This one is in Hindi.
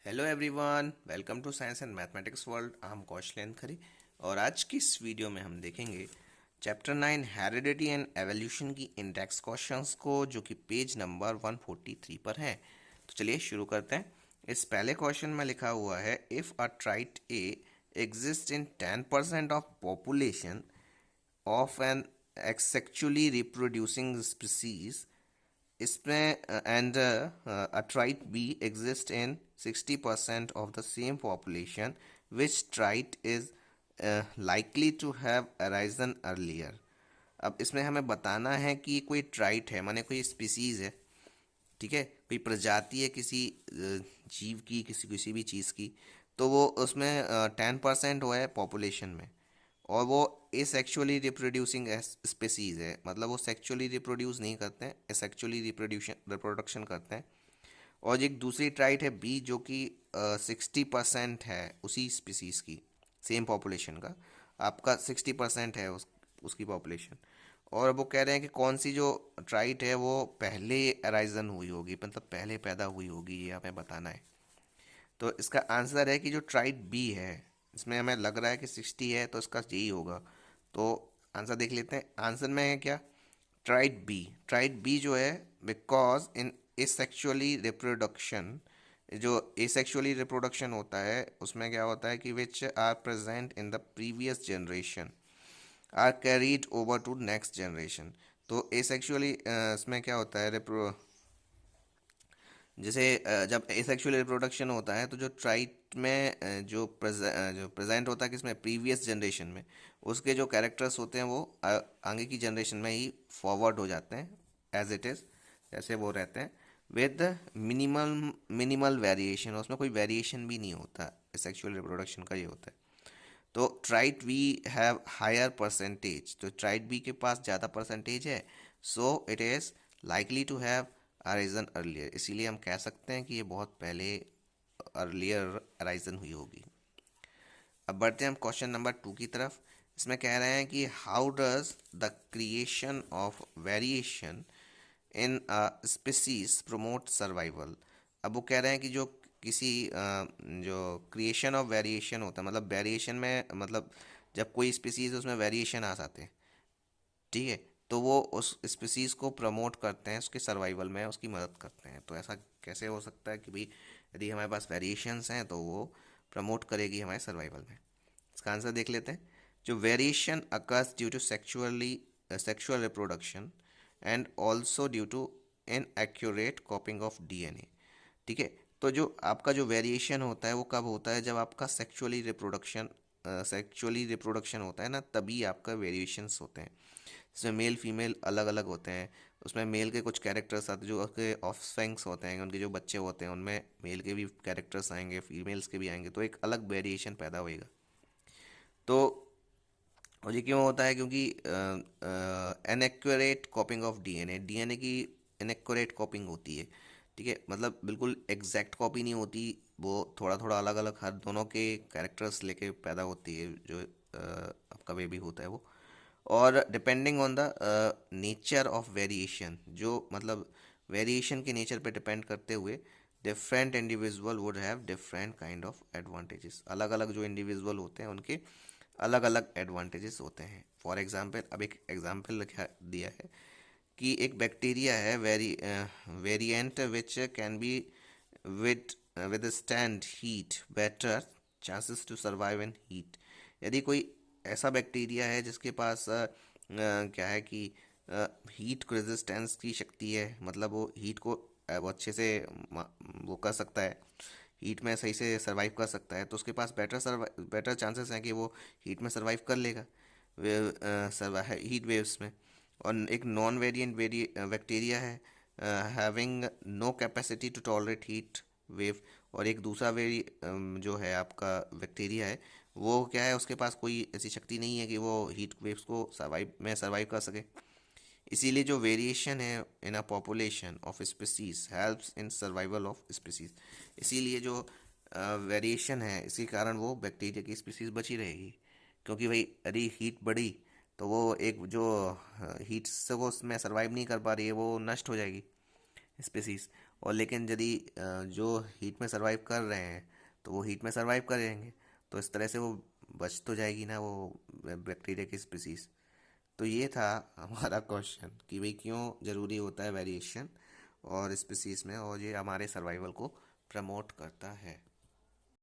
Hello everyone, welcome to science and mathematics world. हम कौशलेंद्र खरे और आज की इस वीडियो में हम देखेंगे चैप्टर 9 हेरिडिटी एंड एवोल्यूशन की इंडेक्स क्वेश्चंस को, जो कि पेज नंबर 143 पर है। तो चलिए शुरू करते हैं। इस पहले क्वेश्चन में लिखा हुआ है, if a trait A exist in 10% of population of an asexually reproducing species, इसमें and a trait B exist in 60% of the same population, which trait is likely to have arisen earlier। अब इसमें हमें बताना है कि कोई ट्राइट है, माने कोई स्पीसीज है, ठीक है, कोई प्रजाति है किसी जीव की, किसी किसी भी चीज़ की। तो वो उसमें 10% हुआ है पॉपुलेशन में, और वो एसेक्सुअली रिप्रोड्यूसिंग स्पेसीज है, मतलब वो सेक्सुअली रिप्रोड्यूस नहीं करते हैं, एसेक्सुअली रिप्रोडक्शन करते हैं। और एक दूसरी ट्राइट है बी, जो कि 60% है उसी स्पीसीज की, सेम पॉपुलेशन का। आपका 60% है उसकी पॉपुलेशन। और वो कह रहे हैं कि कौन सी जो ट्राइट है वो पहले अराइजन हुई होगी, मतलब पहले पैदा हुई होगी, ये हमें बताना है। तो इसका आंसर है कि जो ट्राइट बी है, इसमें हमें लग रहा है कि 60 है, तो इसका यही होगा। तो आंसर देख लेते हैं। आंसर में है क्या? ट्राइट बी जो है, बिकॉज इन एसेक्सुअली रिप्रोडक्शन, जो एसेक्सुअली रिप्रोडक्शन होता है उसमें क्या होता है कि which are present in the previous generation are carried over to next generation. तो एसेक्सुअली इसमें क्या होता है, जैसे जब एसेक्सुअल रिप्रोडक्शन होता है तो जो ट्राइट में जो प्रेजेंट होता है किसमें, प्रीवियस जनरेशन में, उसके जो कैरेक्टर्स होते हैं वो आगे की जनरेशन में ही फॉरवर्ड हो जाते हैं एज इट इज़, जैसे वो रहते हैं, विद मिनिमल मिनिमल वेरिएशन। उसमें कोई वेरिएशन भी नहीं होता, सेक्सुअल रिप्रोडक्शन का ये होता है। तो trait we have higher percentage, तो ट्राइट बी के पास ज़्यादा परसेंटेज है, so it is likely to have arisen earlier. इसीलिए हम कह सकते हैं कि ये बहुत पहले अर्लियर अराइजन हुई होगी। अब बढ़ते हैं हम क्वेश्चन नंबर 2 की तरफ। इसमें कह रहे हैं कि how does the creation of variation in species promote survival. अब वो कह रहे हैं कि जो किसी जो क्रिएशन ऑफ वेरिएशन होता है, मतलब वेरिएशन में, मतलब जब कोई स्पीसीज उसमें वेरिएशन आ जाते हैं, ठीक है, तो वो उस स्पीसीज को प्रमोट करते हैं, उसके सर्वाइवल में उसकी मदद करते हैं। तो ऐसा कैसे हो सकता है कि भाई यदि हमारे पास वेरिएशंस हैं तो वो प्रमोट करेगी हमारे सर्वाइवल में। इसका आंसर देख लेते हैं। जो variation occurs due to sexual reproduction and also due to inaccurate copying of DNA, ठीक है। तो जो आपका जो वेरिएशन होता है वो कब होता है, जब आपका सेक्सुअली रिप्रोडक्शन होता है ना, तभी आपका वेरिएशंस होते हैं। इसमें मेल फीमेल अलग अलग होते हैं। उसमें मेल के कुछ कैरेक्टर्स आते हैं, जो उसके ऑफस्प्रिंग्स होते हैं, उनके जो बच्चे होते हैं उनमें मेल के भी कैरेक्टर्स आएंगे, फीमेल्स के भी आएंगे, तो एक अलग वेरिएशन पैदा होएगा। तो और ये क्यों होता है? क्योंकि inaccurate copying of DNA, DNA की इनएक्यूरेट कॉपिंग होती है, ठीक है, मतलब बिल्कुल एग्जैक्ट कॉपी नहीं होती, वो थोड़ा थोड़ा अलग अलग हर दोनों के कैरेक्टर्स लेके पैदा होती है जो आपका बेबी होता है वो। और depending on the nature of variation, जो मतलब वेरिएशन के नेचर पे डिपेंड करते हुए different individual would have different kind of advantages. अलग अलग जो इंडिविजुअल होते हैं उनके अलग अलग एडवांटेजेस होते हैं। फॉर एग्जांपल, अब एक एग्जांपल लिखा दिया है कि एक बैक्टीरिया है, variant which can be with withstand heat better chances to survive in heat. यदि कोई ऐसा बैक्टीरिया है जिसके पास क्या है कि हीट रेजिस्टेंस की शक्ति है, मतलब वो हीट को वो अच्छे से वो कर सकता है, हीट में सही से सर्वाइव कर सकता है, तो उसके पास बेटर चांसेस हैं कि वो हीट में सर्वाइव कर लेगा, हीट वेव्स में। और एक नॉन वेरिएंट बैक्टीरिया है, having no capacity to tolerate heat wave. और एक दूसरा जो है आपका बैक्टीरिया है, वो क्या है, उसके पास कोई ऐसी शक्ति नहीं है कि वो हीट वेव्स को सर्वाइव कर सके। इसीलिए जो वेरिएशन है in a population of species helps in survival of species. इसीलिए जो वेरिएशन है, इसी कारण वो बैक्टीरिया की स्पीसीज बची रहेगी, क्योंकि भाई यदि हीट बढ़ी तो वो एक जो हीट से वो उसमें सर्वाइव नहीं कर पा रही है, वो नष्ट हो जाएगी स्पीसीज। और लेकिन यदि जो हीट में सरवाइव कर रहे हैं तो वो हीट में सरवाइव करेंगे, तो इस तरह से वो बच तो जाएगी ना वो बैक्टीरिया की स्पीसीज। तो ये था हमारा क्वेश्चन कि भाई क्यों ज़रूरी होता है वेरिएशन और स्पीसीज में, और ये हमारे सर्वाइवल को प्रमोट करता है।